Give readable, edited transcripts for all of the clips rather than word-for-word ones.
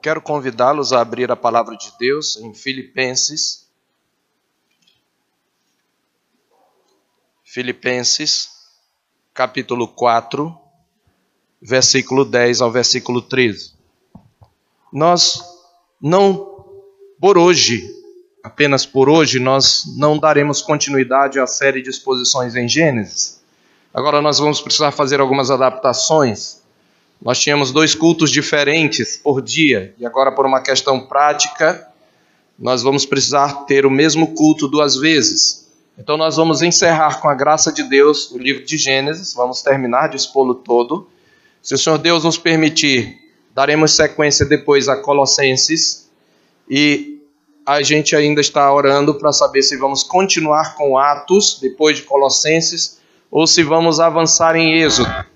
Quero convidá-los a abrir a palavra de Deus em Filipenses. Filipenses, capítulo 4, versículo 10 ao versículo 13. Nós não, por hoje, apenas por hoje, nós não daremos continuidade à série de exposições em Gênesis. Agora nós vamos precisar fazer algumas adaptações. Nós tínhamos 2 cultos diferentes por dia, e agora por uma questão prática, nós vamos precisar ter o mesmo culto 2 vezes. Então nós vamos encerrar com a graça de Deus o livro de Gênesis, vamos terminar de expô-lo todo. Se o Senhor Deus nos permitir, daremos sequência depois a Colossenses, e a gente ainda está orando para saber se vamos continuar com Atos, depois de Colossenses, ou se vamos avançar em Êxodo.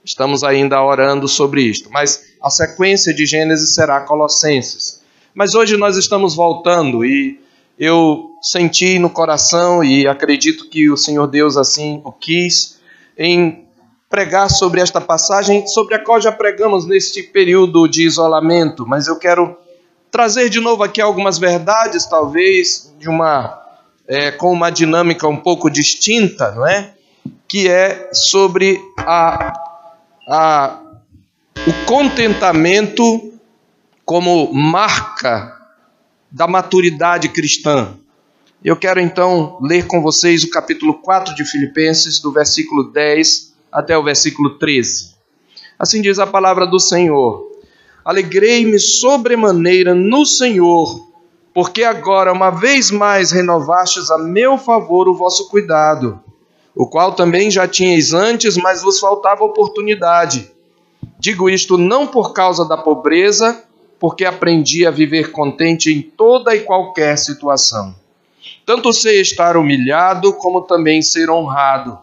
Estamos ainda orando sobre isto, mas a sequência de Gênesis será Colossenses. Mas hoje nós estamos voltando e eu senti no coração, e acredito que o Senhor Deus assim o quis, em pregar sobre esta passagem, sobre a qual já pregamos neste período de isolamento, mas eu quero trazer de novo aqui algumas verdades, talvez com uma dinâmica um pouco distinta, não é? Que é sobre o contentamento como marca da maturidade cristã. Eu quero então ler com vocês o capítulo 4 de Filipenses, do versículo 10 até o versículo 13. Assim diz a palavra do Senhor: Alegrei-me sobremaneira no Senhor, porque agora uma vez mais renovastes a meu favor o vosso cuidado, o qual também já tinhais antes, mas vos faltava oportunidade. Digo isto não por causa da pobreza, porque aprendi a viver contente em toda e qualquer situação. Tanto sei estar humilhado, como também ser honrado.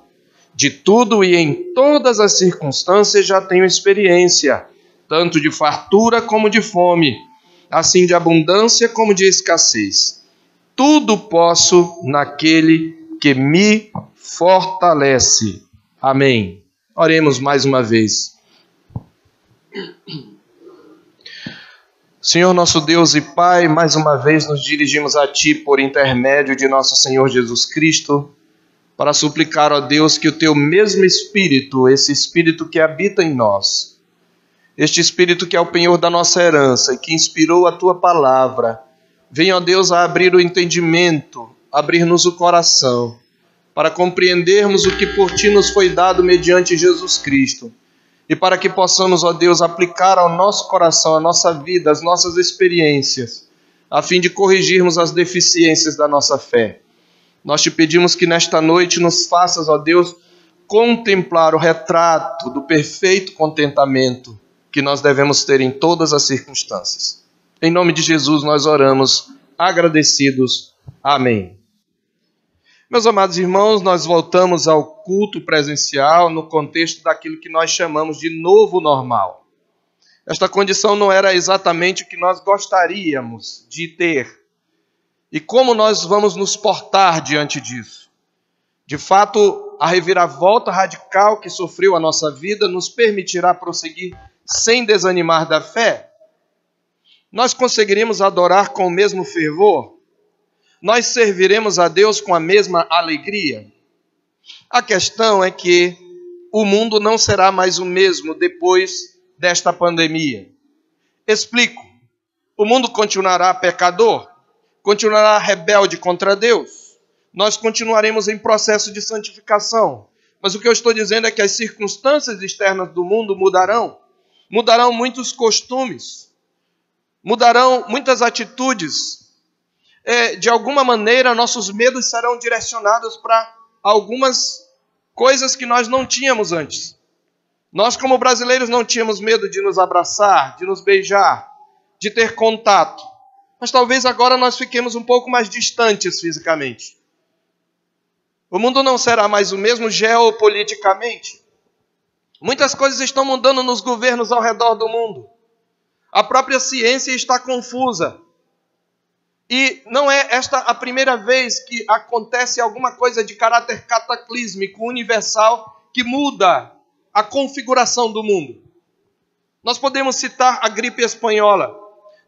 De tudo e em todas as circunstâncias já tenho experiência, tanto de fartura como de fome, assim de abundância como de escassez. Tudo posso naquele que me fortalece. Amém. Oremos mais uma vez. Senhor nosso Deus e Pai, mais uma vez nos dirigimos a Ti por intermédio de nosso Senhor Jesus Cristo, para suplicar, ó Deus, que o Teu mesmo Espírito, esse Espírito que habita em nós, este Espírito que é o penhor da nossa herança e que inspirou a Tua palavra, venha, ó Deus, a abrir o entendimento, abrir-nos o coração, para compreendermos o que por Ti nos foi dado mediante Jesus Cristo, e para que possamos, ó Deus, aplicar ao nosso coração, à nossa vida, as nossas experiências, a fim de corrigirmos as deficiências da nossa fé. Nós Te pedimos que nesta noite nos faças, ó Deus, contemplar o retrato do perfeito contentamento que nós devemos ter em todas as circunstâncias. Em nome de Jesus nós oramos, agradecidos. Amém. Meus amados irmãos, nós voltamos ao culto presencial no contexto daquilo que nós chamamos de novo normal. Esta condição não era exatamente o que nós gostaríamos de ter. E como nós vamos nos portar diante disso? De fato, a reviravolta radical que sofreu a nossa vida nos permitirá prosseguir sem desanimar da fé? Nós conseguiremos adorar com o mesmo fervor? Nós serviremos a Deus com a mesma alegria? A questão é que o mundo não será mais o mesmo depois desta pandemia. Explico. O mundo continuará pecador? Continuará rebelde contra Deus? Nós continuaremos em processo de santificação. Mas o que eu estou dizendo é que as circunstâncias externas do mundo mudarão. Mudarão muitos costumes. Mudarão muitas atitudes. De alguma maneira, nossos medos serão direcionados para algumas coisas que nós não tínhamos antes. Nós, como brasileiros, não tínhamos medo de nos abraçar, de nos beijar, de ter contato. Mas talvez agora nós fiquemos um pouco mais distantes fisicamente. O mundo não será mais o mesmo geopoliticamente. Muitas coisas estão mudando nos governos ao redor do mundo. A própria ciência está confusa. E não é esta a primeira vez que acontece alguma coisa de caráter cataclísmico, universal, que muda a configuração do mundo. Nós podemos citar a gripe espanhola.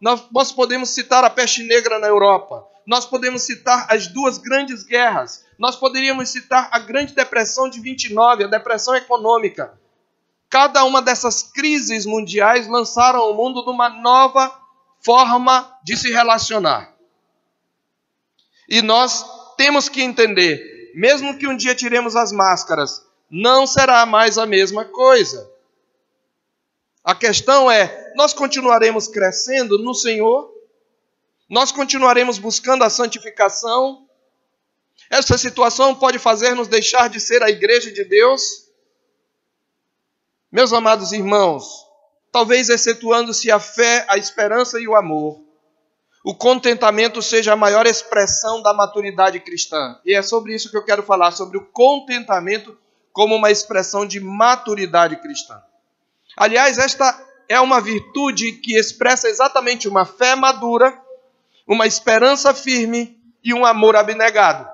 Nós podemos citar a peste negra na Europa. Nós podemos citar as duas grandes guerras. Nós poderíamos citar a Grande Depressão de 29, a depressão econômica. Cada uma dessas crises mundiais lançaram o mundo numa nova forma de se relacionar. E nós temos que entender, mesmo que um dia tiremos as máscaras, não será mais a mesma coisa. A questão é, nós continuaremos crescendo no Senhor? Nós continuaremos buscando a santificação? Essa situação pode fazer-nos deixar de ser a igreja de Deus? Meus amados irmãos, talvez excetuando-se a fé, a esperança e o amor, o contentamento seja a maior expressão da maturidade cristã. E é sobre isso que eu quero falar, sobre o contentamento como uma expressão de maturidade cristã. Aliás, esta é uma virtude que expressa exatamente uma fé madura, uma esperança firme e um amor abnegado.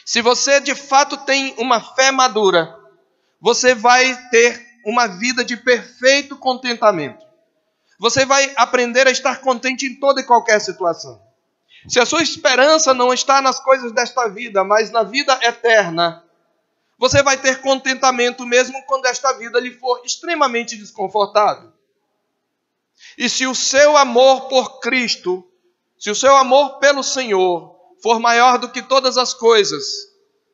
Se você de fato tem uma fé madura, você vai ter uma vida de perfeito contentamento. Você vai aprender a estar contente em toda e qualquer situação. Se a sua esperança não está nas coisas desta vida, mas na vida eterna, você vai ter contentamento mesmo quando esta vida lhe for extremamente desconfortável. E se o seu amor por Cristo, se o seu amor pelo Senhor for maior do que todas as coisas,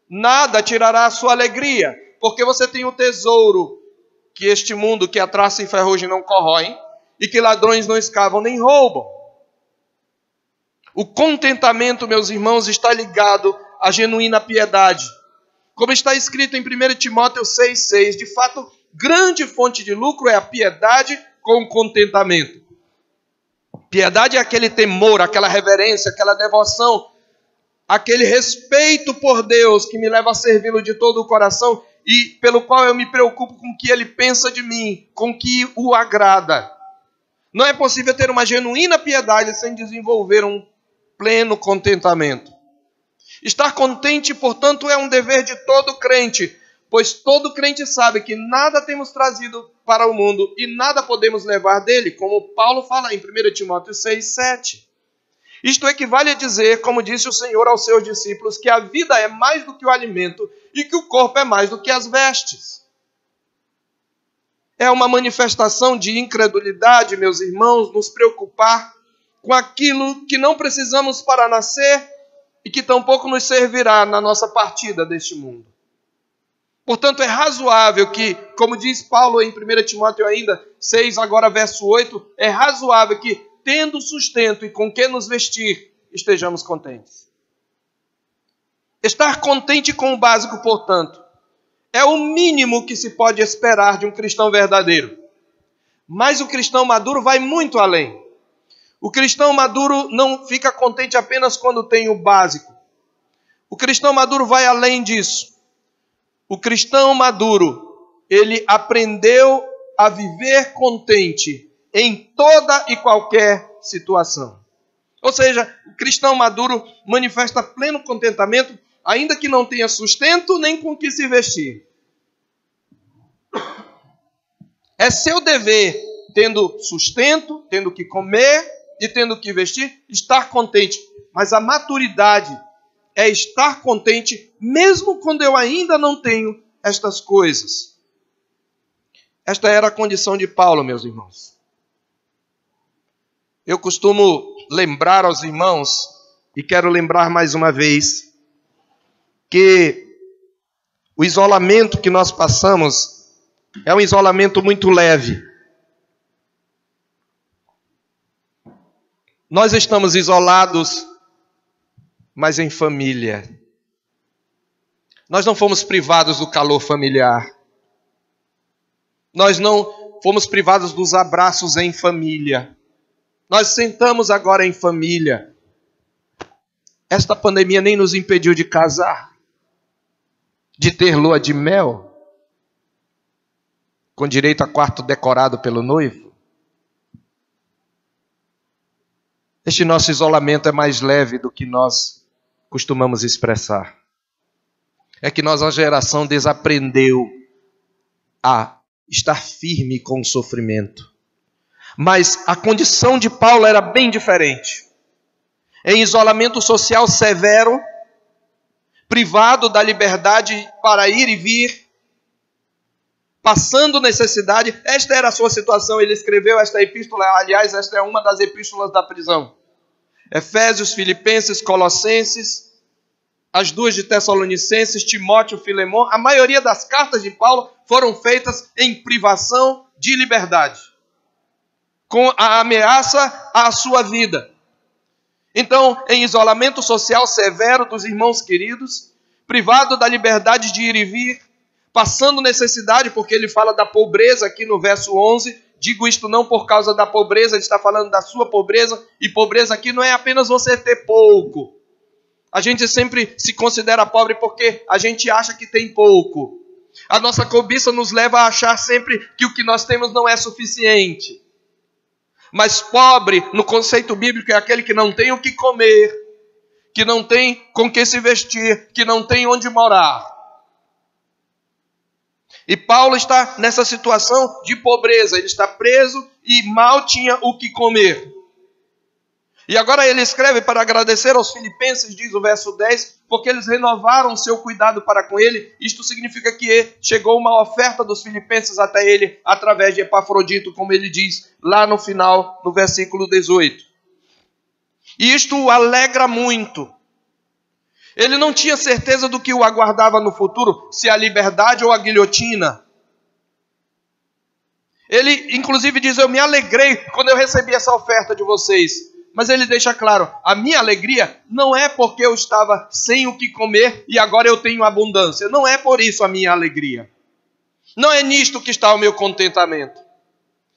nada tirará a sua alegria, porque você tem o tesouro que este mundo, que a traça e ferrugem não corroem, e que ladrões não escavam nem roubam. O contentamento, meus irmãos, está ligado à genuína piedade. Como está escrito em 1 Timóteo 6,6, de fato, grande fonte de lucro é a piedade com contentamento. Piedade é aquele temor, aquela reverência, aquela devoção, aquele respeito por Deus que me leva a servi-lo de todo o coração e pelo qual eu me preocupo com o que ele pensa de mim, com o que o agrada. Não é possível ter uma genuína piedade sem desenvolver um pleno contentamento. Estar contente, portanto, é um dever de todo crente, pois todo crente sabe que nada temos trazido para o mundo e nada podemos levar dele, como Paulo fala em 1 Timóteo 6,7. Isto equivale a dizer, como disse o Senhor aos seus discípulos, que a vida é mais do que o alimento e que o corpo é mais do que as vestes. É uma manifestação de incredulidade, meus irmãos, nos preocupar com aquilo que não precisamos para nascer e que tampouco nos servirá na nossa partida deste mundo. Portanto, é razoável que, como diz Paulo em 1 Timóteo ainda 6, agora verso 8, é razoável que, tendo sustento e com que nos vestir, estejamos contentes. Estar contente com o básico, portanto, é o mínimo que se pode esperar de um cristão verdadeiro. Mas o cristão maduro vai muito além. O cristão maduro não fica contente apenas quando tem o básico. O cristão maduro vai além disso. O cristão maduro, ele aprendeu a viver contente em toda e qualquer situação. Ou seja, o cristão maduro manifesta pleno contentamento, ainda que não tenha sustento nem com que se vestir. É seu dever, tendo sustento, tendo que comer e tendo que vestir, estar contente. Mas a maturidade é estar contente mesmo quando eu ainda não tenho estas coisas. Esta era a condição de Paulo, meus irmãos. Eu costumo lembrar aos irmãos, e quero lembrar mais uma vez, que o isolamento que nós passamos é um isolamento muito leve. Nós estamos isolados, mas em família. Nós não fomos privados do calor familiar. Nós não fomos privados dos abraços em família. Nós sentamos agora em família. Esta pandemia nem nos impediu de casar, de ter lua de mel, com direito a quarto decorado pelo noivo. Este nosso isolamento é mais leve do que nós costumamos expressar. É que nossa geração desaprendeu a estar firme com o sofrimento. Mas a condição de Paulo era bem diferente. Em isolamento social severo, privado da liberdade para ir e vir, passando necessidade. Esta era a sua situação. Ele escreveu esta epístola, aliás, esta é uma das epístolas da prisão. Efésios, Filipenses, Colossenses, as duas de Tessalonicenses, Timóteo, Filemão. A maioria das cartas de Paulo foram feitas em privação de liberdade, com a ameaça à sua vida. Então, em isolamento social severo dos irmãos queridos, privado da liberdade de ir e vir, passando necessidade, porque ele fala da pobreza aqui no verso 11, digo isto não por causa da pobreza, ele está falando da sua pobreza, e pobreza aqui não é apenas você ter pouco. A gente sempre se considera pobre porque a gente acha que tem pouco. A nossa cobiça nos leva a achar sempre que o que nós temos não é suficiente. Mas pobre, no conceito bíblico, é aquele que não tem o que comer, que não tem com que se vestir, que não tem onde morar. E Paulo está nessa situação de pobreza. Ele está preso e mal tinha o que comer. E agora ele escreve para agradecer aos filipenses, diz o verso 10, porque eles renovaram o seu cuidado para com ele. Isto significa que chegou uma oferta dos filipenses até ele, através de Epafrodito, como ele diz lá no final, no versículo 18. E isto o alegra muito. Ele não tinha certeza do que o aguardava no futuro, se a liberdade ou a guilhotina. Ele, inclusive, diz, eu me alegrei quando eu recebi essa oferta de vocês. Mas ele deixa claro, a minha alegria não é porque eu estava sem o que comer e agora eu tenho abundância. Não é por isso a minha alegria. Não é nisto que está o meu contentamento.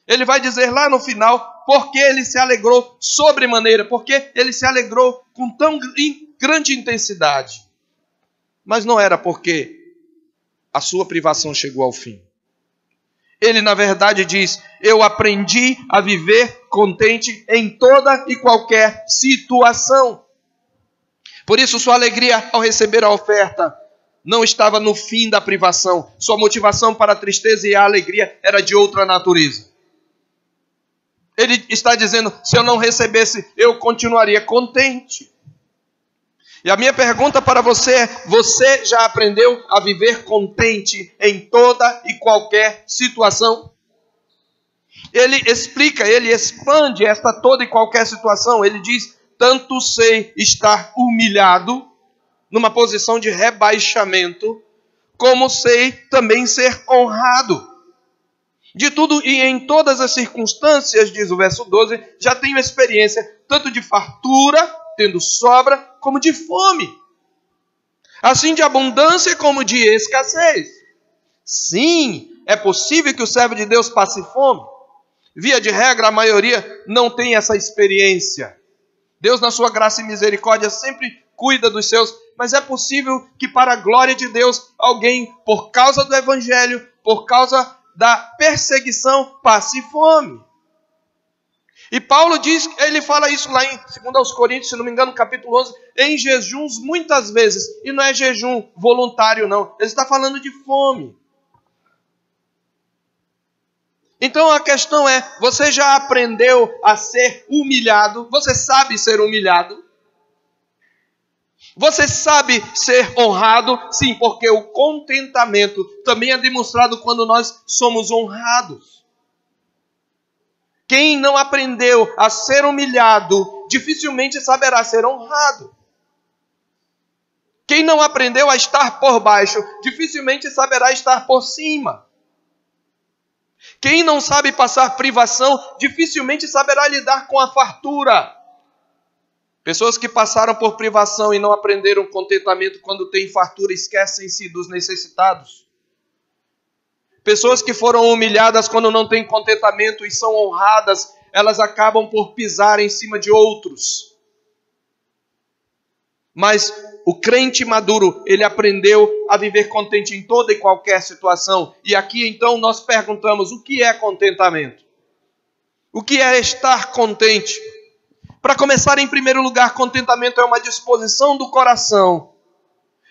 Ele vai dizer lá no final, porque ele se alegrou sobremaneira, porque ele se alegrou com tão grande intensidade. Mas não era porque a sua privação chegou ao fim. Ele, na verdade, diz, eu aprendi a viver contente em toda e qualquer situação. Por isso, sua alegria ao receber a oferta não estava no fim da privação. Sua motivação para a tristeza e a alegria era de outra natureza. Ele está dizendo, se eu não recebesse, eu continuaria contente. E a minha pergunta para você é, você já aprendeu a viver contente em toda e qualquer situação? Ele explica, ele expande esta toda e qualquer situação. Ele diz, tanto sei estar humilhado, numa posição de rebaixamento, como sei também ser honrado. De tudo e em todas as circunstâncias, diz o verso 12, já tenho experiência tanto de fartura, tendo sobra, como de fome. Assim de abundância como de escassez. Sim, é possível que o servo de Deus passe fome. Via de regra, a maioria não tem essa experiência. Deus, na sua graça e misericórdia, sempre cuida dos seus, mas é possível que para a glória de Deus, alguém, por causa do evangelho, por causa da perseguição, passe fome. E Paulo diz, ele fala isso lá em 2 Coríntios, se não me engano, capítulo 11, em jejuns muitas vezes. E não é jejum voluntário, não. Ele está falando de fome. Então a questão é, você já aprendeu a ser humilhado? Você sabe ser humilhado? Você sabe ser honrado? Sim, porque o contentamento também é demonstrado quando nós somos honrados. Quem não aprendeu a ser humilhado, dificilmente saberá ser honrado. Quem não aprendeu a estar por baixo, dificilmente saberá estar por cima. Quem não sabe passar privação, dificilmente saberá lidar com a fartura. Pessoas que passaram por privação e não aprenderam contentamento quando têm fartura, esquecem-se dos necessitados. Pessoas que foram humilhadas quando não têm contentamento e são honradas, elas acabam por pisar em cima de outros. Mas o crente maduro, ele aprendeu a viver contente em toda e qualquer situação. E aqui então nós perguntamos, o que é contentamento? O que é estar contente? Para começar, em primeiro lugar, contentamento é uma disposição do coração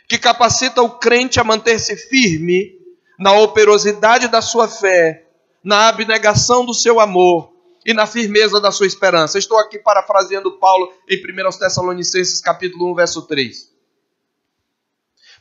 que capacita o crente a manter-se firme na operosidade da sua fé, na abnegação do seu amor e na firmeza da sua esperança. Estou aqui parafraseando Paulo em 1 Tessalonicenses capítulo 1, verso 3.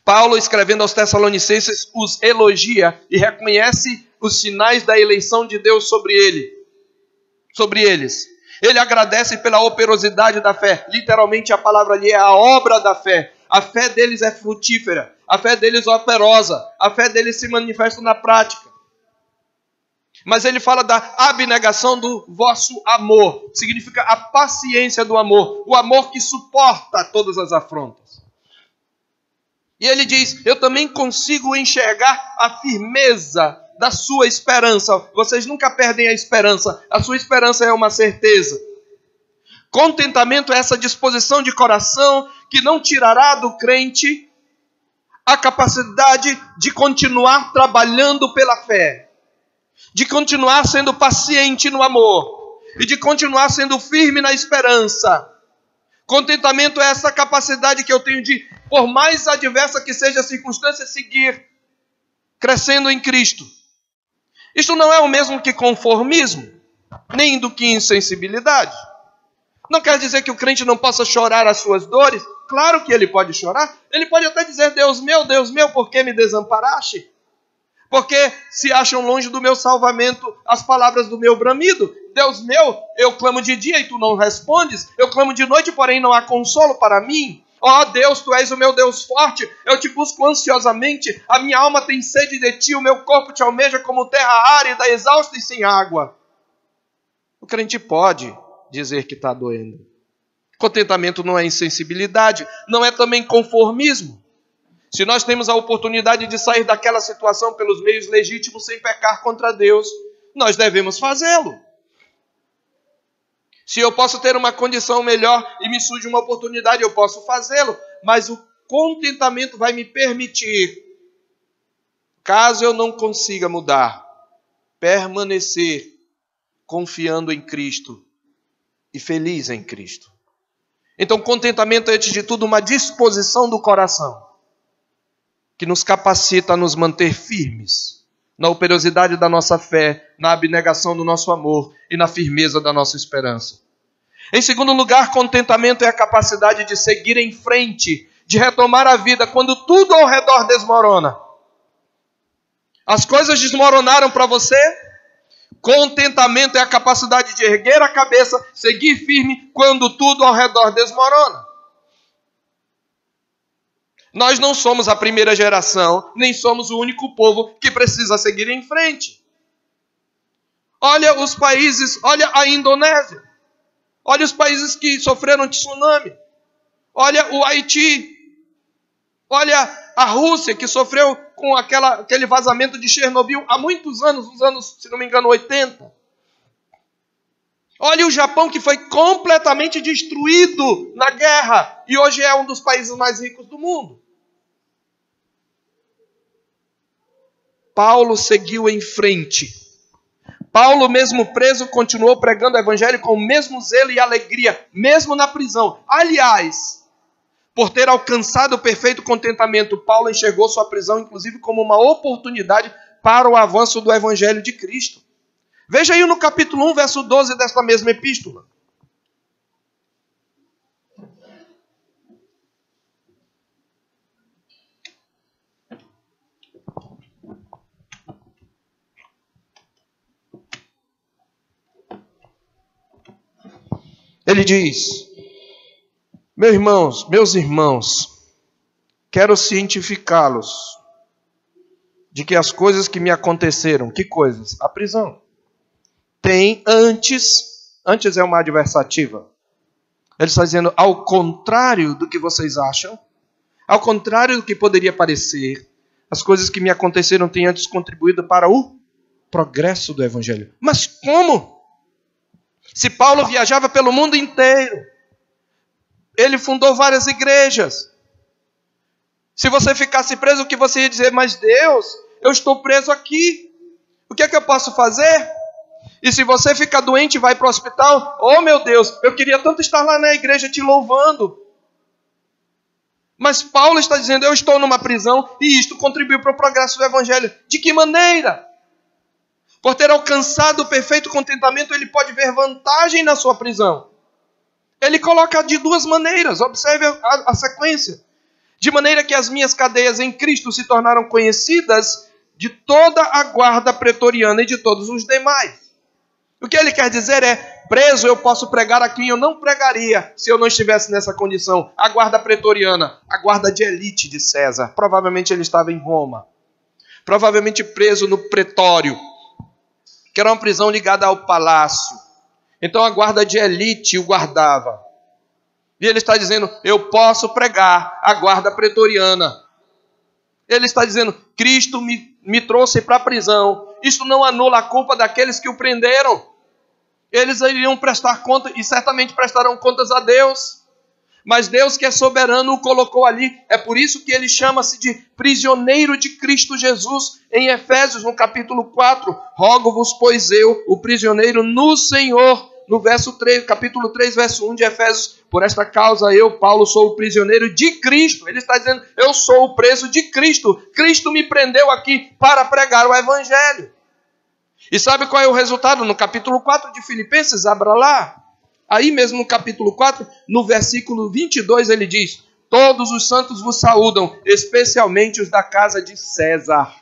Paulo, escrevendo aos Tessalonicenses, os elogia e reconhece os sinais da eleição de Deus sobre eles. Ele agradece pela operosidade da fé. Literalmente a palavra ali é a obra da fé. A fé deles é frutífera. A fé deles é operosa. A fé deles se manifesta na prática. Mas ele fala da abnegação do vosso amor. Significa a paciência do amor. O amor que suporta todas as afrontas. E ele diz, eu também consigo enxergar a firmeza da sua esperança. Vocês nunca perdem a esperança. A sua esperança é uma certeza. Contentamento é essa disposição de coração que não tirará do crente a capacidade de continuar trabalhando pela fé. De continuar sendo paciente no amor. E de continuar sendo firme na esperança. Contentamento é essa capacidade que eu tenho de, por mais adversa que seja a circunstância, seguir crescendo em Cristo. Isto não é o mesmo que conformismo, nem do que insensibilidade. Não quer dizer que o crente não possa chorar as suas dores. Claro que ele pode chorar. Ele pode até dizer, Deus meu, por que me desamparaste? Porque se acham longe do meu salvamento as palavras do meu bramido. Deus meu, eu clamo de dia e tu não respondes. Eu clamo de noite, porém não há consolo para mim. Ó Deus, tu és o meu Deus forte. Eu te busco ansiosamente. A minha alma tem sede de ti. O meu corpo te almeja como terra árida, exausta e sem água. O crente pode dizer que está doendo. Contentamento não é insensibilidade. Não é também conformismo. Se nós temos a oportunidade de sair daquela situação pelos meios legítimos sem pecar contra Deus, nós devemos fazê-lo. Se eu posso ter uma condição melhor e me surge uma oportunidade, eu posso fazê-lo. Mas o contentamento vai me permitir, caso eu não consiga mudar, permanecer confiando em Cristo e feliz em Cristo. Então, contentamento é, antes de tudo, uma disposição do coração que nos capacita a nos manter firmes na operosidade da nossa fé, na abnegação do nosso amor e na firmeza da nossa esperança. Em segundo lugar, contentamento é a capacidade de seguir em frente, de retomar a vida quando tudo ao redor desmorona. As coisas desmoronaram para você? Contentamento é a capacidade de erguer a cabeça, seguir firme quando tudo ao redor desmorona. Nós não somos a primeira geração, nem somos o único povo que precisa seguir em frente. Olha os países, olha a Indonésia. Olha os países que sofreram tsunami. Olha o Haiti. Olha a Rússia, que sofreu com aquele vazamento de Chernobyl há muitos anos, nos anos, se não me engano, 80. Olha o Japão, que foi completamente destruído na guerra e hoje é um dos países mais ricos do mundo. Paulo seguiu em frente. Paulo, mesmo preso, continuou pregando o evangelho com o mesmo zelo e alegria, mesmo na prisão. Aliás, por ter alcançado o perfeito contentamento, Paulo enxergou sua prisão, inclusive, como uma oportunidade para o avanço do evangelho de Cristo. Veja aí no capítulo 1, verso 12 desta mesma epístola. Ele diz, meus irmãos, quero cientificá-los de que as coisas que me aconteceram, que coisas? A prisão. Tem antes é uma adversativa. Ele está dizendo, ao contrário do que vocês acham, ao contrário do que poderia parecer, as coisas que me aconteceram têm antes contribuído para o progresso do evangelho. Mas como? Se Paulo viajava pelo mundo inteiro, ele fundou várias igrejas. Se você ficasse preso, o que você ia dizer? Mas Deus, eu estou preso aqui. O que é que eu posso fazer? E se você ficar doente e vai para o hospital, oh meu Deus, eu queria tanto estar lá na igreja te louvando. Mas Paulo está dizendo, eu estou numa prisão e isto contribuiu para o progresso do evangelho. De que maneira? Por ter alcançado o perfeito contentamento, ele pode ver vantagem na sua prisão. Ele coloca de duas maneiras, observe a sequência. De maneira que as minhas cadeias em Cristo se tornaram conhecidas de toda a guarda pretoriana e de todos os demais. O que ele quer dizer é, preso eu posso pregar a quem eu não pregaria se eu não estivesse nessa condição. A guarda pretoriana, a guarda de elite de César. Provavelmente ele estava em Roma. Provavelmente preso no pretório, que era uma prisão ligada ao palácio. Então a guarda de elite o guardava. E ele está dizendo, eu posso pregar a guarda pretoriana. Ele está dizendo, Cristo me trouxe para a prisão. Isto não anula a culpa daqueles que o prenderam. Eles iriam prestar conta, e certamente prestarão contas a Deus. Mas Deus, que é soberano, o colocou ali. É por isso que ele chama-se de prisioneiro de Cristo Jesus. Em Efésios, no capítulo 4, rogo-vos, pois eu, o prisioneiro no Senhor, no verso 3, capítulo 3, verso 1 de Efésios, por esta causa eu, Paulo, sou o prisioneiro de Cristo. Ele está dizendo, eu sou o preso de Cristo. Cristo me prendeu aqui para pregar o Evangelho. E sabe qual é o resultado? No capítulo 4 de Filipenses, abra lá. Aí mesmo no capítulo 4, no versículo 22, ele diz, todos os santos vos saúdam, especialmente os da casa de César.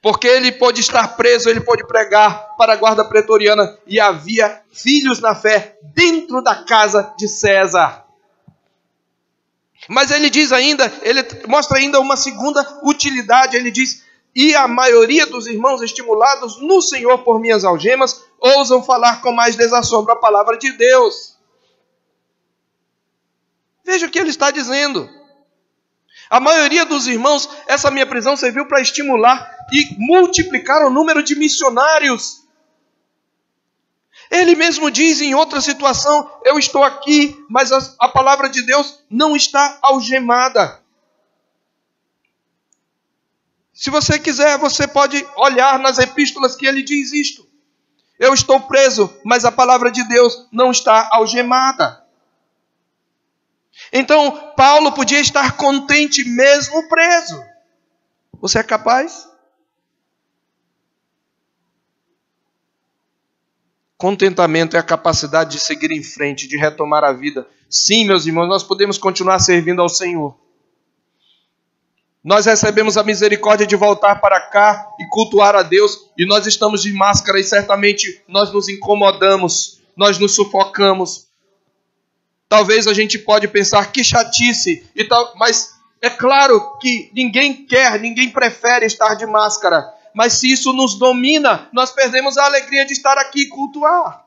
Porque ele pôde estar preso, ele pôde pregar para a guarda pretoriana e havia filhos na fé dentro da casa de César. Mas ele diz ainda, ele mostra ainda uma segunda utilidade, ele diz, e a maioria dos irmãos estimulados no Senhor por minhas algemas, ousam falar com mais desassombro a palavra de Deus. Veja o que ele está dizendo. A maioria dos irmãos, essa minha prisão serviu para estimular e multiplicar o número de missionários. Ele mesmo diz em outra situação, eu estou aqui, mas a palavra de Deus não está algemada. Se você quiser, você pode olhar nas epístolas que ele diz isto. Eu estou preso, mas a palavra de Deus não está algemada. Então, Paulo podia estar contente mesmo preso. Você é capaz? Contentamento é a capacidade de seguir em frente, de retomar a vida. Sim, meus irmãos, nós podemos continuar servindo ao Senhor. Nós recebemos a misericórdia de voltar para cá e cultuar a Deus, e nós estamos de máscara e certamente nós nos incomodamos, nós nos sufocamos. Talvez a gente pode pensar que chatice, e tal, mas é claro que ninguém quer, ninguém prefere estar de máscara. Mas se isso nos domina, nós perdemos a alegria de estar aqui e cultuar.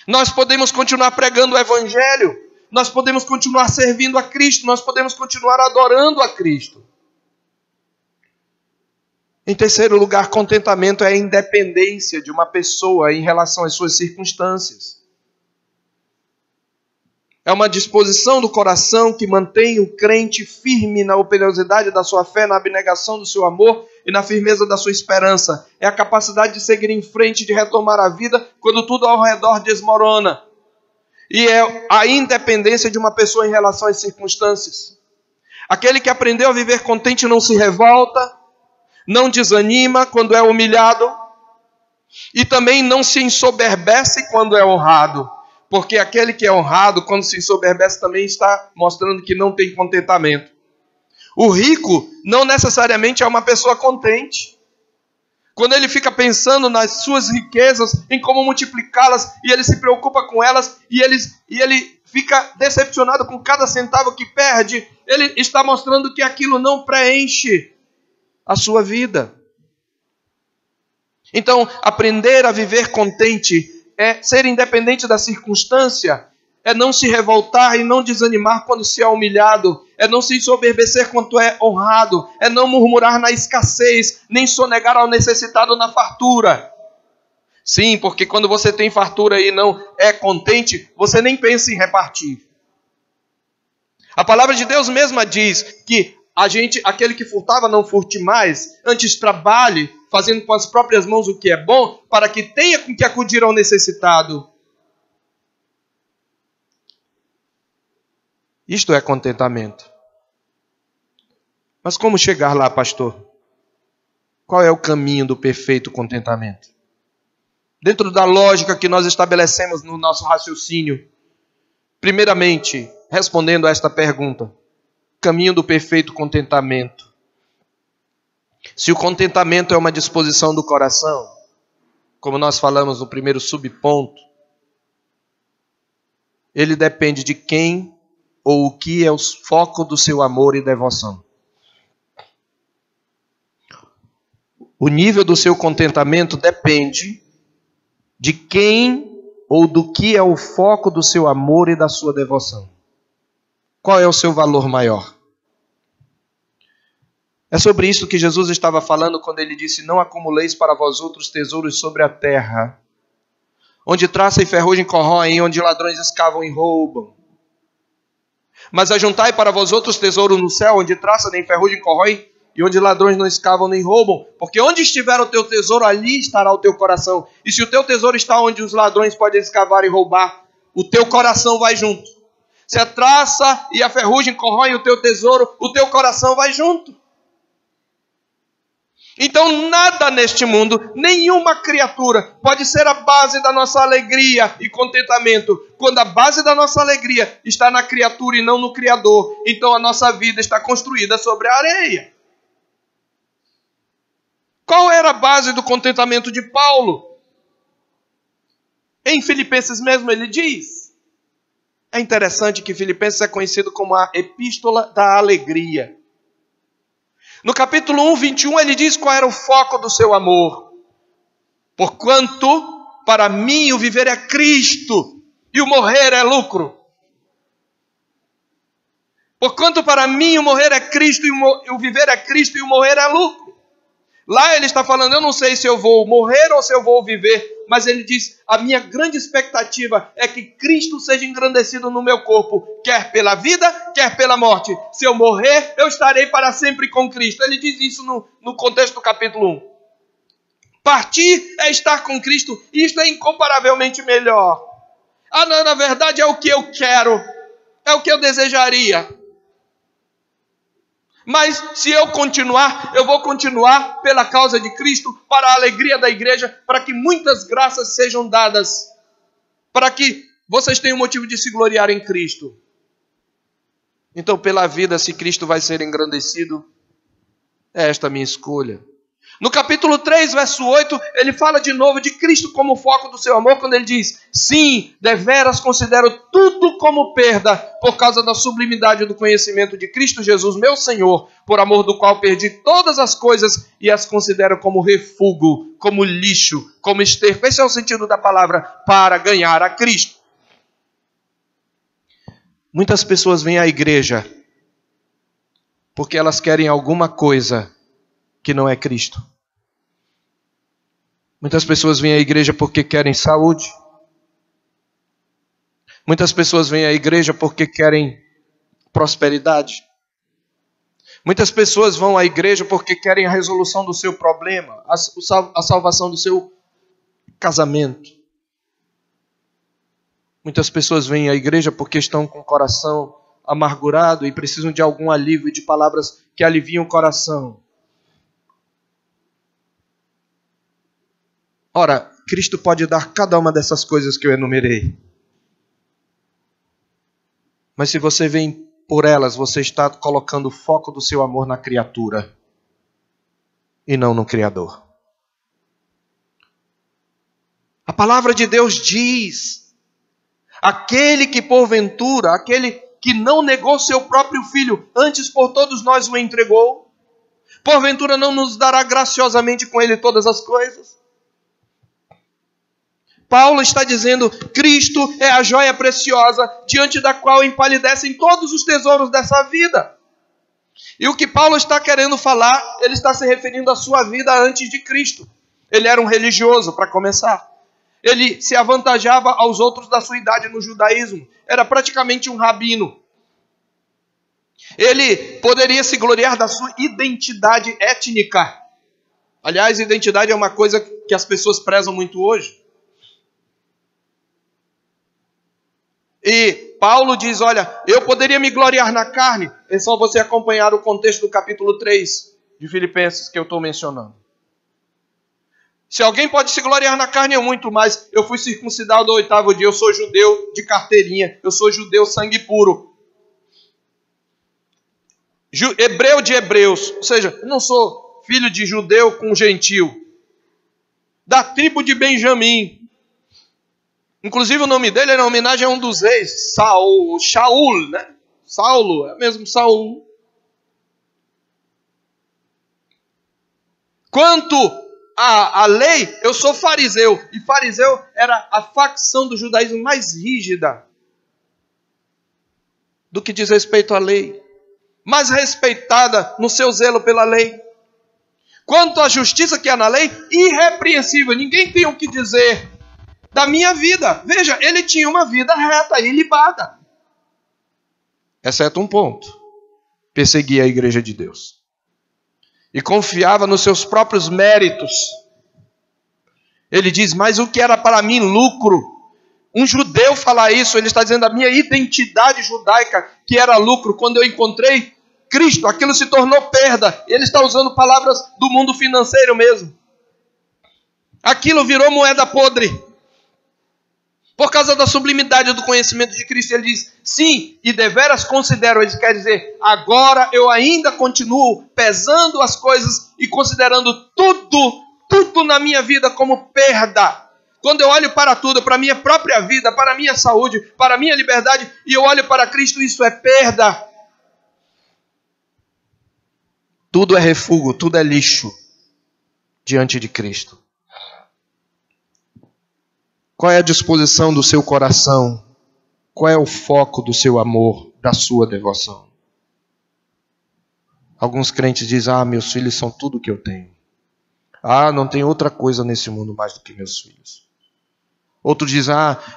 Nós podemos continuar pregando o Evangelho, nós podemos continuar servindo a Cristo, nós podemos continuar adorando a Cristo. Em terceiro lugar, contentamento é a independência de uma pessoa em relação às suas circunstâncias. É uma disposição do coração que mantém o crente firme na operosidade da sua fé, na abnegação do seu amor e na firmeza da sua esperança. É a capacidade de seguir em frente, de retomar a vida quando tudo ao redor desmorona. E é a independência de uma pessoa em relação às circunstâncias. Aquele que aprendeu a viver contente não se revolta, não desanima quando é humilhado e também não se ensoberbece quando é honrado. Porque aquele que é honrado, quando se ensoberbece, também está mostrando que não tem contentamento. O rico não necessariamente é uma pessoa contente. Quando ele fica pensando nas suas riquezas, em como multiplicá-las, e ele se preocupa com elas, e ele fica decepcionado com cada centavo que perde, ele está mostrando que aquilo não preenche a sua vida. Então, aprender a viver contente é ser independente da circunstância, é não se revoltar e não desanimar quando se é humilhado, é não se ensoberbecer quando é honrado, é não murmurar na escassez, nem sonegar ao necessitado na fartura. Sim, porque quando você tem fartura e não é contente, você nem pensa em repartir. A palavra de Deus mesma diz que aquele que furtava não furte mais, antes trabalhe, fazendo com as próprias mãos o que é bom, para que tenha com que acudir ao necessitado. Isto é contentamento. Mas como chegar lá, pastor? Qual é o caminho do perfeito contentamento? Dentro da lógica que nós estabelecemos no nosso raciocínio, primeiramente, respondendo a esta pergunta, caminho do perfeito contentamento. Se o contentamento é uma disposição do coração, como nós falamos no primeiro subponto, ele depende de quem ou o que é o foco do seu amor e devoção. O nível do seu contentamento depende de quem ou do que é o foco do seu amor e da sua devoção. Qual é o seu valor maior? É sobre isso que Jesus estava falando quando ele disse: não acumuleis para vós outros tesouros sobre a terra, onde traça e ferrugem corroem, onde ladrões escavam e roubam. Mas ajuntai para vós outros tesouros no céu, onde traça nem ferrugem corroem, e onde ladrões não escavam nem roubam. Porque onde estiver o teu tesouro, ali estará o teu coração. E se o teu tesouro está onde os ladrões podem escavar e roubar, o teu coração vai junto. Se a traça e a ferrugem corroem o teu tesouro, o teu coração vai junto. Então nada neste mundo, nenhuma criatura pode ser a base da nossa alegria e contentamento. Quando a base da nossa alegria está na criatura e não no Criador, então a nossa vida está construída sobre a areia. Qual era a base do contentamento de Paulo? Em Filipenses mesmo ele diz. É interessante que Filipenses é conhecido como a epístola da alegria. No capítulo 1, 21, ele diz qual era o foco do seu amor. Porquanto, para mim, o viver é Cristo e o morrer é lucro. Porquanto, para mim, o morrer é Cristo e o viver é Cristo e o morrer é lucro. Lá ele está falando, eu não sei se eu vou morrer ou se eu vou viver, mas ele diz, a minha grande expectativa é que Cristo seja engrandecido no meu corpo, quer pela vida, quer pela morte. Se eu morrer, eu estarei para sempre com Cristo. Ele diz isso no contexto do capítulo 1. Partir é estar com Cristo, e isto é incomparavelmente melhor. Não, na verdade é o que eu quero, é o que eu desejaria. Mas se eu continuar, eu vou continuar pela causa de Cristo, para a alegria da igreja, para que muitas graças sejam dadas, para que vocês tenham motivo de se gloriar em Cristo. Então, pela vida, se Cristo vai ser engrandecido, é esta a minha escolha. No capítulo 3, verso 8, ele fala de novo de Cristo como foco do seu amor, quando ele diz, sim, deveras considero tudo como perda, por causa da sublimidade do conhecimento de Cristo Jesus, meu Senhor, por amor do qual perdi todas as coisas e as considero como refúgio, como lixo, como esterco. Esse é o sentido da palavra, para ganhar a Cristo. Muitas pessoas vêm à igreja porque elas querem alguma coisa que não é Cristo. Muitas pessoas vêm à igreja porque querem saúde. Muitas pessoas vêm à igreja porque querem prosperidade. Muitas pessoas vão à igreja porque querem a resolução do seu problema, a salvação do seu casamento. Muitas pessoas vêm à igreja porque estão com o coração amargurado e precisam de algum alívio, de palavras que aliviam o coração. Ora, Cristo pode dar cada uma dessas coisas que eu enumerei. Mas se você vem por elas, você está colocando o foco do seu amor na criatura e não no Criador. A palavra de Deus diz, aquele que porventura, aquele que não negou seu próprio filho, antes por todos nós o entregou, porventura não nos dará graciosamente com ele todas as coisas? Paulo está dizendo, Cristo é a joia preciosa, diante da qual empalidecem todos os tesouros dessa vida. E o que Paulo está querendo falar, ele está se referindo à sua vida antes de Cristo. Ele era um religioso, para começar. Ele se avantajava aos outros da sua idade no judaísmo. Era praticamente um rabino. Ele poderia se gloriar da sua identidade étnica. Aliás, identidade é uma coisa que as pessoas prezam muito hoje. E Paulo diz, olha, eu poderia me gloriar na carne. É só você acompanhar o contexto do capítulo 3 de Filipenses que eu estou mencionando. Se alguém pode se gloriar na carne, eu muito mais. Eu fui circuncidado ao 8º dia, eu sou judeu de carteirinha, eu sou judeu sangue puro. Hebreu de hebreus, ou seja, eu não sou filho de judeu com gentil. Da tribo de Benjamim. Inclusive o nome dele era em homenagem a um dos reis, Shaul, né? Saulo, é mesmo Saul. Quanto à lei, eu sou fariseu. E fariseu era a facção do judaísmo mais rígida do que diz respeito à lei. Mais respeitada no seu zelo pela lei. Quanto à justiça que há na lei, irrepreensível. Ninguém tem o que dizer da minha vida. Veja, ele tinha uma vida reta, ilibada. Exceto um ponto. Perseguia a igreja de Deus. E confiava nos seus próprios méritos. Ele diz, mas o que era para mim lucro? Um judeu falar isso, ele está dizendo a minha identidade judaica, que era lucro. Quando eu encontrei Cristo, aquilo se tornou perda. Ele está usando palavras do mundo financeiro mesmo. Aquilo virou moeda podre. Por causa da sublimidade do conhecimento de Cristo, ele diz, sim, e deveras considero, ele quer dizer, agora eu ainda continuo pesando as coisas e considerando tudo na minha vida como perda. Quando eu olho para tudo, para a minha própria vida, para a minha saúde, para a minha liberdade, e eu olho para Cristo, isso é perda. Tudo é refúgio, tudo é lixo diante de Cristo. Qual é a disposição do seu coração? Qual é o foco do seu amor, da sua devoção? Alguns crentes dizem, meus filhos são tudo que eu tenho. Não tem outra coisa nesse mundo mais do que meus filhos. Outros dizem,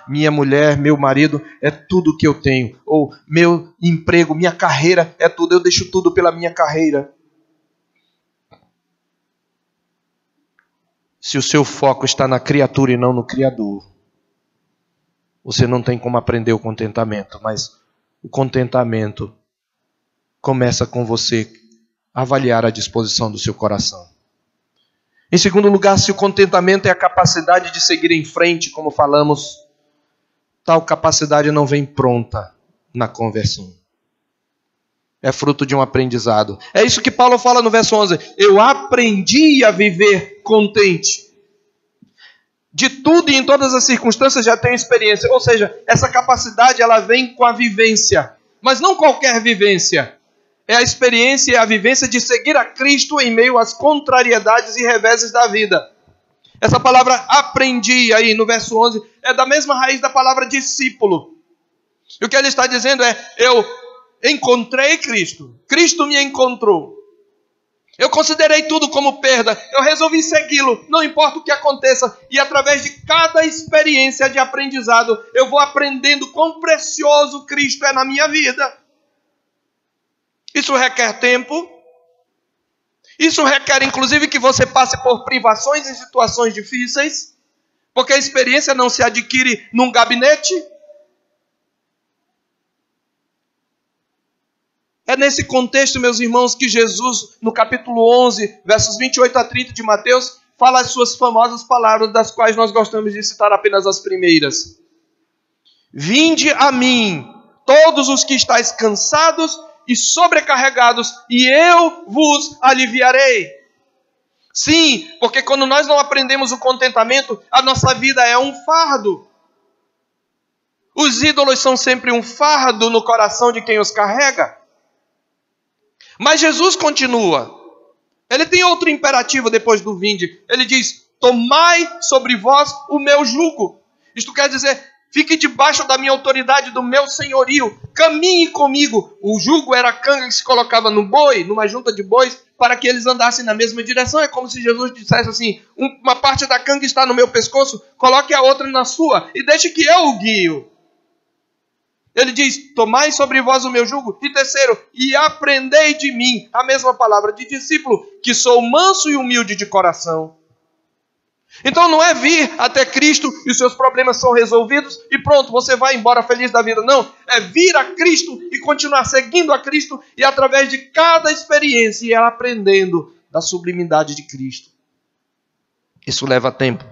minha mulher, meu marido é tudo que eu tenho. Ou meu emprego, minha carreira é tudo, eu deixo tudo pela minha carreira. Se o seu foco está na criatura e não no Criador, você não tem como aprender o contentamento, mas o contentamento começa com você avaliar a disposição do seu coração. Em segundo lugar, se o contentamento é a capacidade de seguir em frente, como falamos, tal capacidade não vem pronta na conversão. É fruto de um aprendizado. É isso que Paulo fala no verso 11. Eu aprendi a viver contente. De tudo e em todas as circunstâncias já tenho experiência. Ou seja, essa capacidade ela vem com a vivência. Mas não qualquer vivência. É a experiência e a vivência de seguir a Cristo em meio às contrariedades e reveses da vida. Essa palavra aprendi aí no verso 11 é da mesma raiz da palavra discípulo. E o que ele está dizendo é, eu encontrei Cristo. Cristo me encontrou. Eu considerei tudo como perda. Eu resolvi segui-lo, não importa o que aconteça. E através de cada experiência de aprendizado, eu vou aprendendo quão precioso Cristo é na minha vida. Isso requer tempo. Isso requer, inclusive, que você passe por privações e situações difíceis. Porque a experiência não se adquire num gabinete. É nesse contexto, meus irmãos, que Jesus, no capítulo 11, versos 28 a 30 de Mateus, fala as suas famosas palavras, das quais nós gostamos de citar apenas as primeiras. Vinde a mim, todos os que estáis cansados e sobrecarregados, e eu vos aliviarei. Sim, porque quando nós não aprendemos o contentamento, a nossa vida é um fardo. Os ídolos são sempre um fardo no coração de quem os carrega. Mas Jesus continua. Ele tem outro imperativo depois do vinde. Ele diz, tomai sobre vós o meu jugo. Isto quer dizer, fique debaixo da minha autoridade, do meu senhorio. Caminhe comigo. O jugo era a canga que se colocava no boi, numa junta de bois, para que eles andassem na mesma direção. É como se Jesus dissesse assim, uma parte da canga está no meu pescoço, coloque a outra na sua e deixe que eu o guio. Ele diz, tomai sobre vós o meu jugo. E terceiro, e aprendei de mim, a mesma palavra de discípulo, que sou manso e humilde de coração. Então não é vir até Cristo e os seus problemas são resolvidos e pronto, você vai embora feliz da vida. Não, é vir a Cristo e continuar seguindo a Cristo e através de cada experiência ir aprendendo da sublimidade de Cristo. Isso leva tempo.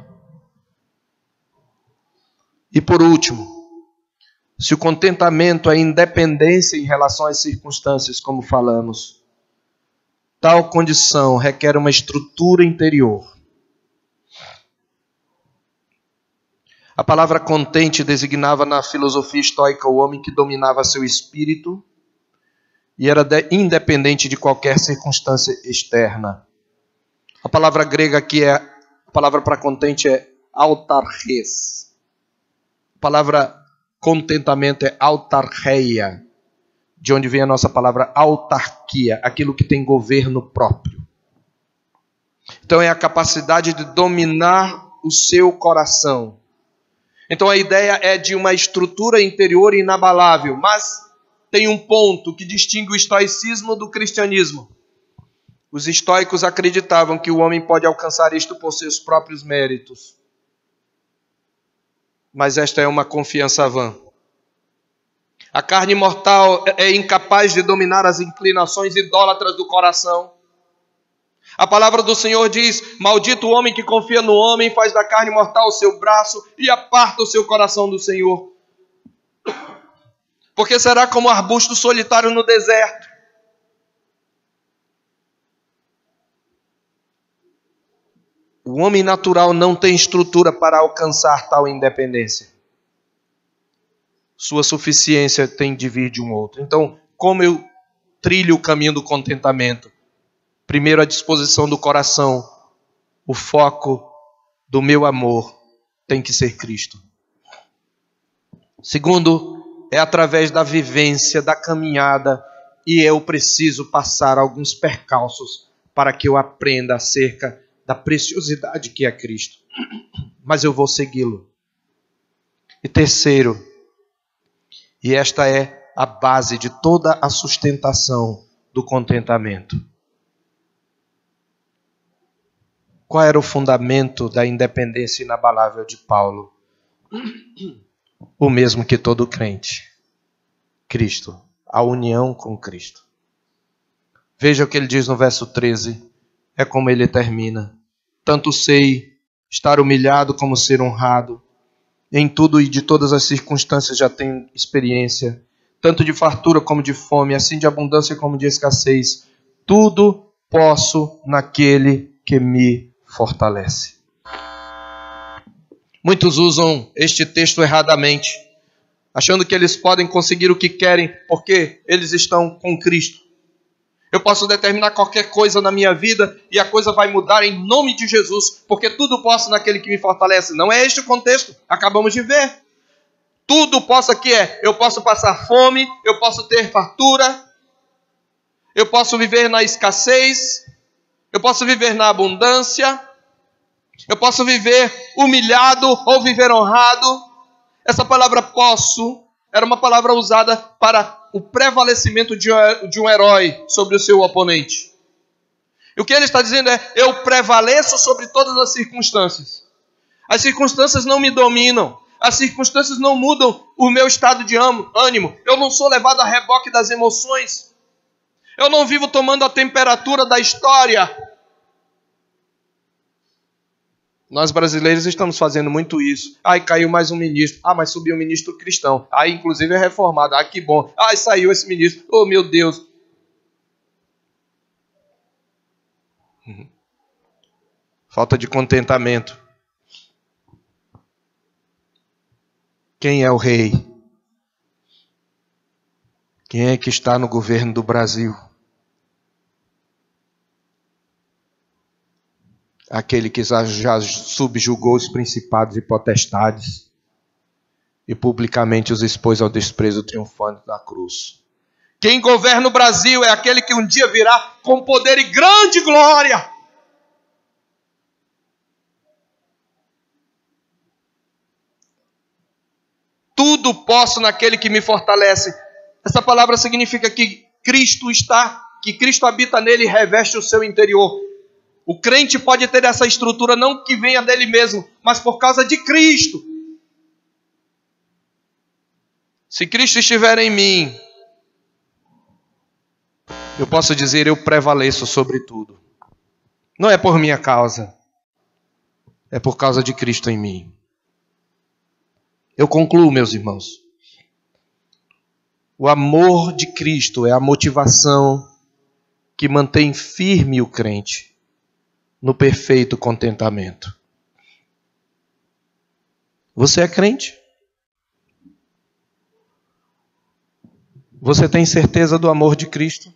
E por último, se o contentamento é independência em relação às circunstâncias, como falamos, tal condição requer uma estrutura interior. A palavra contente designava na filosofia estoica o homem que dominava seu espírito e era independente de qualquer circunstância externa. A palavra grega aqui a palavra para contente é autarches. A palavra contentamento é autarcheia, de onde vem a nossa palavra autarquia, aquilo que tem governo próprio. Então é a capacidade de dominar o seu coração. Então a ideia é de uma estrutura interior inabalável, mas tem um ponto que distingue o estoicismo do cristianismo. Os estoicos acreditavam que o homem pode alcançar isto por seus próprios méritos. Mas esta é uma confiança vã. A carne mortal é incapaz de dominar as inclinações idólatras do coração. A palavra do Senhor diz: maldito o homem que confia no homem, faz da carne mortal o seu braço e aparta o seu coração do Senhor. Porque será como um arbusto solitário no deserto. O homem natural não tem estrutura para alcançar tal independência. Sua suficiência tem de vir de um outro. Então, como eu trilho o caminho do contentamento? Primeiro, a disposição do coração. O foco do meu amor tem que ser Cristo. Segundo, é através da vivência, da caminhada, e eu preciso passar alguns percalços para que eu aprenda acerca da preciosidade que é Cristo. Mas eu vou segui-lo. E terceiro, e esta é a base de toda a sustentação do contentamento. Qual era o fundamento da independência inabalável de Paulo? O mesmo que todo crente. Cristo. A união com Cristo. Veja o que ele diz no verso 13. É como ele termina. Tanto sei estar humilhado como ser honrado. Em tudo e de todas as circunstâncias já tenho experiência. Tanto de fartura como de fome, assim de abundância como de escassez. Tudo posso naquele que me fortalece. Muitos usam este texto erradamente, achando que eles podem conseguir o que querem porque eles estão com Cristo. Eu posso determinar qualquer coisa na minha vida e a coisa vai mudar em nome de Jesus, porque tudo posso naquele que me fortalece. Não é este o contexto, acabamos de ver. Tudo posso aqui eu posso passar fome, eu posso ter fartura, eu posso viver na escassez, eu posso viver na abundância, eu posso viver humilhado ou viver honrado. Essa palavra posso era uma palavra usada para o prevalecimento de um herói sobre o seu oponente. E o que ele está dizendo é: eu prevaleço sobre todas as circunstâncias. As circunstâncias não me dominam. As circunstâncias não mudam o meu estado de ânimo. Eu não sou levado a reboque das emoções. Eu não vivo tomando a temperatura da história. Nós brasileiros estamos fazendo muito isso. Ai, caiu mais um ministro. Ah, mas subiu um ministro cristão. Ai, inclusive é reformado. Ah, que bom. Ai, saiu esse ministro. Oh, meu Deus. Falta de contentamento. Quem é o rei? Quem é que está no governo do Brasil? Aquele que já subjugou os principados e potestades e publicamente os expôs ao desprezo triunfante da cruz. Quem governa o Brasil é aquele que um dia virá com poder e grande glória. Tudo posso naquele que me fortalece. Essa palavra significa que Cristo habita nele e reveste o seu interior. O crente pode ter essa estrutura não que venha dele mesmo, mas por causa de Cristo. Se Cristo estiver em mim, eu posso dizer: eu prevaleço sobre tudo. Não é por minha causa. é por causa de Cristo em mim. Eu concluo, meus irmãos. O amor de Cristo é a motivação que mantém firme o crente no perfeito contentamento. Você é crente? Você tem certeza do amor de Cristo?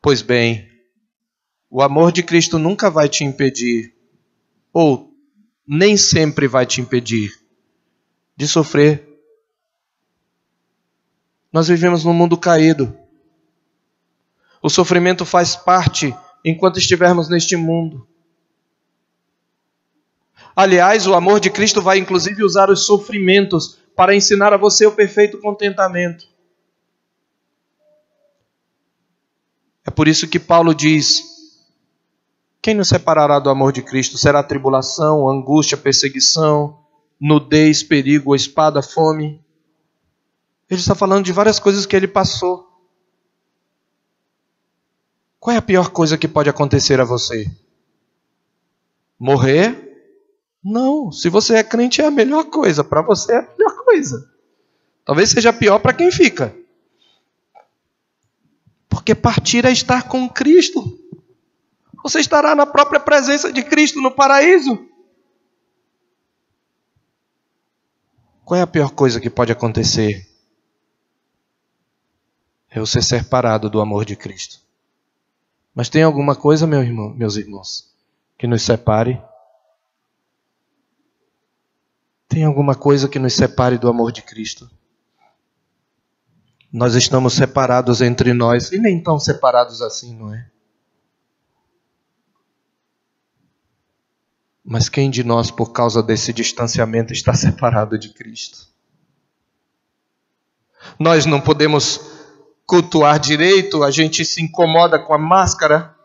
Pois bem, o amor de Cristo nunca vai te impedir, ou nem sempre vai te impedir, de sofrer. Nós vivemos num mundo caído. O sofrimento faz parte enquanto estivermos neste mundo. Aliás, o amor de Cristo vai inclusive usar os sofrimentos para ensinar a você o perfeito contentamento. É por isso que Paulo diz: quem nos separará do amor de Cristo? Será tribulação, angústia, perseguição, nudez, perigo, espada, fome? Ele está falando de várias coisas que ele passou. Qual é a pior coisa que pode acontecer a você? Morrer? Não, se você é crente é a melhor coisa, para você é a melhor coisa. Talvez seja pior para quem fica. Porque partir é estar com Cristo. Você estará na própria presença de Cristo no paraíso. Qual é a pior coisa que pode acontecer? É você ser separado do amor de Cristo. Mas tem alguma coisa, meus irmãos, que nos separe? Tem alguma coisa que nos separe do amor de Cristo? Nós estamos separados entre nós, e nem tão separados assim, não é? Mas quem de nós, por causa desse distanciamento, está separado de Cristo? Nós não podemos cultuar direito, a gente se incomoda com a máscara,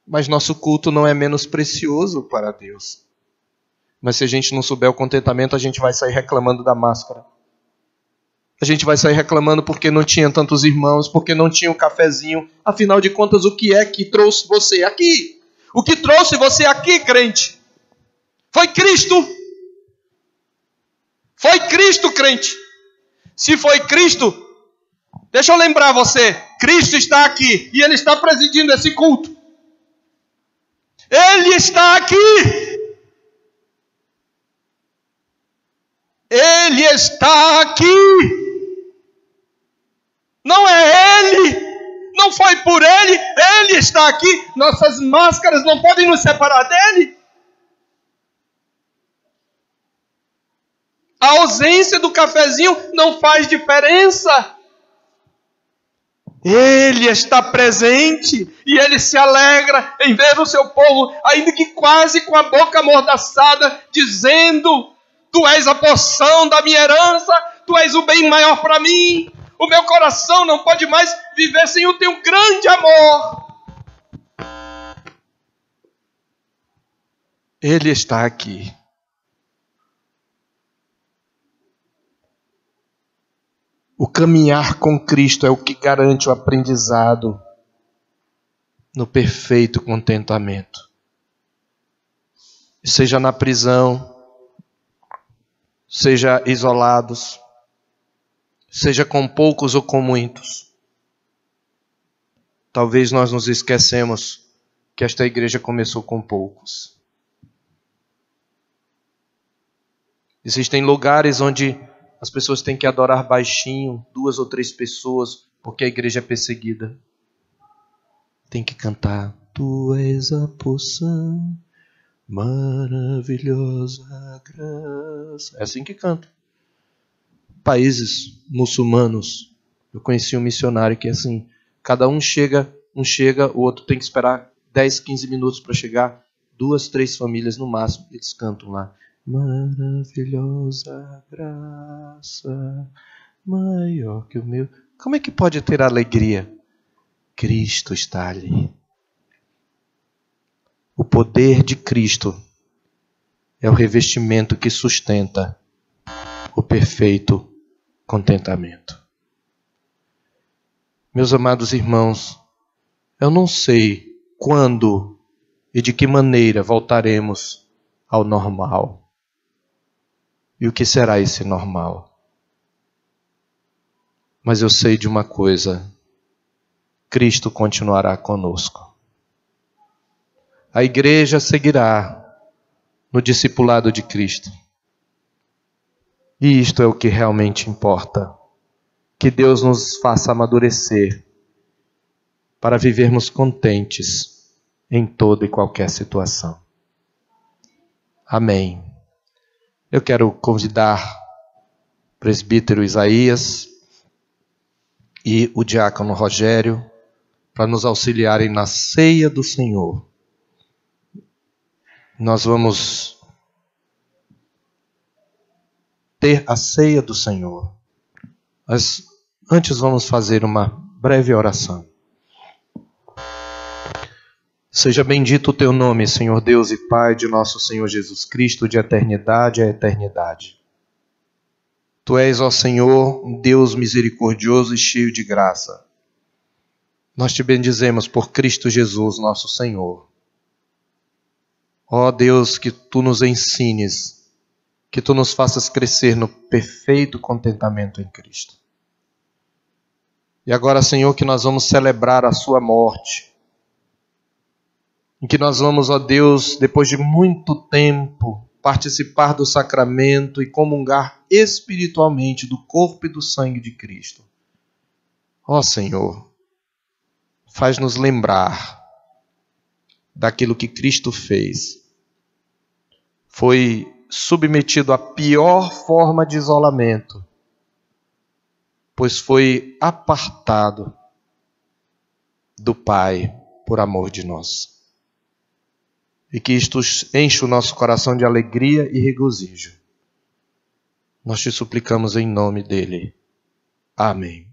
mas nosso culto não é menos precioso para Deus. Mas se a gente não souber o contentamento, a gente vai sair reclamando da máscara. A gente vai sair reclamando porque não tinha tantos irmãos, porque não tinha um cafezinho. Afinal de contas, o que é que trouxe você aqui? O que trouxe você aqui, crente? Foi Cristo. Foi Cristo, crente. Se foi Cristo, deixa eu lembrar você, Cristo está aqui e Ele está presidindo esse culto. Ele está aqui. Ele está aqui. Não é Ele. Não foi por Ele. Ele está aqui. Nossas máscaras não podem nos separar dEle. A ausência do cafezinho não faz diferença. Ele está presente e Ele se alegra em ver o seu povo, ainda que quase com a boca amordaçada, dizendo: Tu és a porção da minha herança, Tu és o bem maior para mim. O meu coração não pode mais viver sem o Teu grande amor. Ele está aqui. O caminhar com Cristo é o que garante o aprendizado no perfeito contentamento. Seja na prisão, seja isolados, seja com poucos ou com muitos. Talvez nós nos esquecemos que esta igreja começou com poucos. Existem lugares onde as pessoas têm que adorar baixinho, 2 ou 3 pessoas, porque a igreja é perseguida. Tem que cantar: Tu és a porção, maravilhosa graça. É assim que canta. Países muçulmanos, eu conheci um missionário que assim, cada um chega, o outro tem que esperar 10, 15 minutos para chegar, 2, 3 famílias no máximo, eles cantam lá: maravilhosa graça, maior que o meu. Como é que pode ter alegria? Cristo está ali. O poder de Cristo é o revestimento que sustenta o perfeito contentamento. Meus amados irmãos, eu não sei quando e de que maneira voltaremos ao normal. E o que será esse normal? Mas eu sei de uma coisa: Cristo continuará conosco. A igreja seguirá no discipulado de Cristo. E isto é o que realmente importa. Que Deus nos faça amadurecer para vivermos contentes em toda e qualquer situação. Amém. Eu quero convidar o presbítero Isaías e o diácono Rogério para nos auxiliarem na ceia do Senhor. Nós vamos ter a ceia do Senhor. Mas antes vamos fazer uma breve oração. Seja bendito o teu nome, Senhor Deus e Pai de nosso Senhor Jesus Cristo, de eternidade a eternidade. Tu és, ó Senhor, um Deus misericordioso e cheio de graça. Nós te bendizemos por Cristo Jesus, nosso Senhor. Ó Deus, que tu nos ensines, que tu nos faças crescer no perfeito contentamento em Cristo. E agora, Senhor, que nós vamos celebrar a sua morte, em que nós vamos, ó Deus, depois de muito tempo, participar do sacramento e comungar espiritualmente do corpo e do sangue de Cristo. Ó Senhor, faz-nos lembrar daquilo que Cristo fez. Foi submetido à pior forma de isolamento, pois foi apartado do Pai por amor de nós. E que isto enche o nosso coração de alegria e regozijo. Nós te suplicamos em nome dele. Amém.